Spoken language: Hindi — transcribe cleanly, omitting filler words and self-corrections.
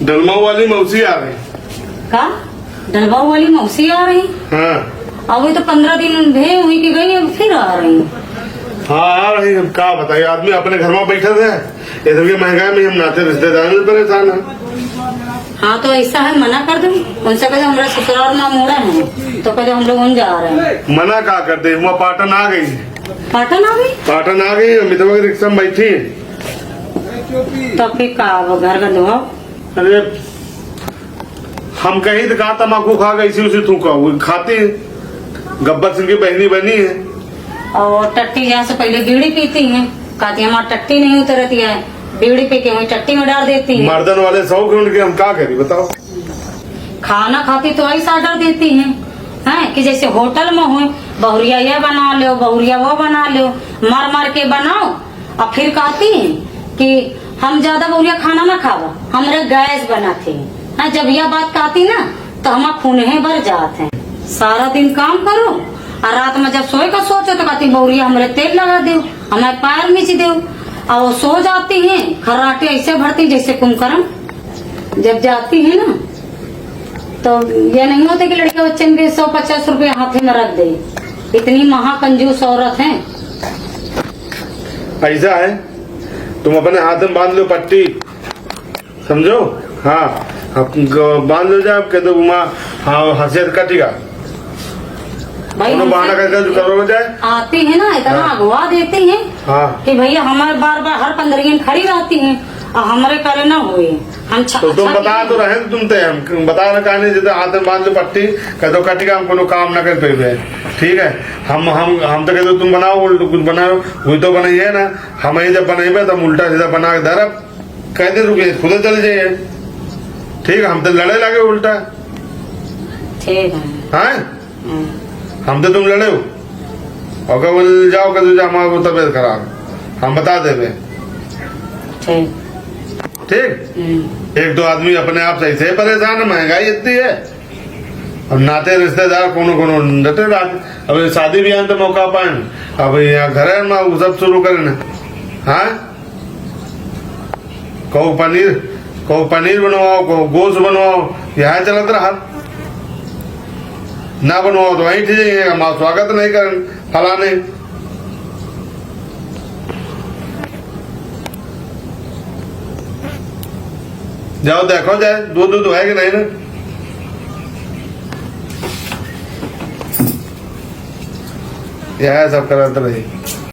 डलमाऊ वाली मौसी आ रही। का डलवाऊ वाली मौसी आ रही? हाँ अभी तो 15 दिन भे हुई कि गई, अब फिर आ रही। हाँ आ रही। हम क्या बताइए, आदमी अपने घर में बैठे थे, इधर की महंगाई में हम नाते रिश्तेदार में परेशान है। हाँ तो ऐसा है, मना कर दो उनसे, कहते हमारा ससुराल में मोड़ा है, तो कहते हम लोग उन जा रहे हैं। मना क्या कर दे, वहाँ पाटन आ गई। पाटन आ गई? पाटन आ गई, मितवा की रिक्शा में बैठी। तो फिर का घर का दो? अरे हम कहीं तो कहा तम्बाकू खा गई इसी उसी थूका वो खाती है। गब्बर सिंह की बहनी बनी है। और टट्टी जहाँ से पहले बीड़ी पीती है, कहती हमारी टट्टी नहीं उतरती है, बीड़ी पी के वही टट्टी में डाल देती है। मर्दन वाले 100 के उनके हम क्या करी बताओ। खाना खाती तो ऐसा ऑर्डर देती है, हैं कि जैसे होटल में हो, बहुरिया ये बना लो, बहुरिया वो बना लो, मार मार के बनाओ। और फिर कहती है कि हम ज्यादा बहुरिया खाना ना खावा, हमारे गैस बनाते हैं। जब यह बात कहती ना तो हम खूने भर जाते हैं। सारा दिन काम करो और रात में जब सोए का सोचो तो कहती बहुरिया हमारे तेल लगा दो, हमारे पैर मिच दो। और वो सो जाती है, खर्राटे ऐसे भरती जैसे कुंभकर्ण। जब जाती है ना तो ये नहीं होते कि लड़के बच्चे के 150 रुपए हाथ में रख दे। इतनी महाकंजूस औरत है। ऐसा है, तुम अपने हाथ में बांध लो पट्टी, समझो। हाँ बांध लो जाए, कह दो हाँ हसीयत कटेगा भाई बहाना करके करो जाए। आती है ना इतना हाँ। अगवा देती है हाँ कि भैया हमारे बार बार हर 15 दिन खड़ी रहती हैं और हमारे करे ना हुए। हम तो तुम बता तो रहे तुम ते हम बता रहे कहानी, जैसे हाथ में बांध लो पट्टी, कह दो कटेगा, हम कोनो काम न कर पे। ठीक है, हम तो कहते तुम बनाओ, कुछ बनाओ, वही तो बनाइए ना। हम जब बनाइए तो हम उल्टा सीधा बना के धर कह दे रुके खुद चले जाइए। ठीक है, हम तो लड़े लगे उल्टा। ठीक है हम तो तुम लड़े हो और बोल जाओ कर हमारा तबियत खराब, हम बता देवे। ठीक एक दो आदमी अपने आप सही से परेशान है, महंगाई इतनी है और नाते रिश्तेदार कोनो कोनो डटे रात। अब शादी भी आए तो मौका पाए, अब यहाँ घर में सब शुरू करें। हाँ कहो पनीर बनवाओ, कहो गोश्त बनवाओ, यहाँ चलत रहा। ना बनवाओ तो वहीं ठीक है, माँ स्वागत नहीं करें फलाने। जाओ देखो जाए दूध है कि नहीं ना। यह सब करते रही।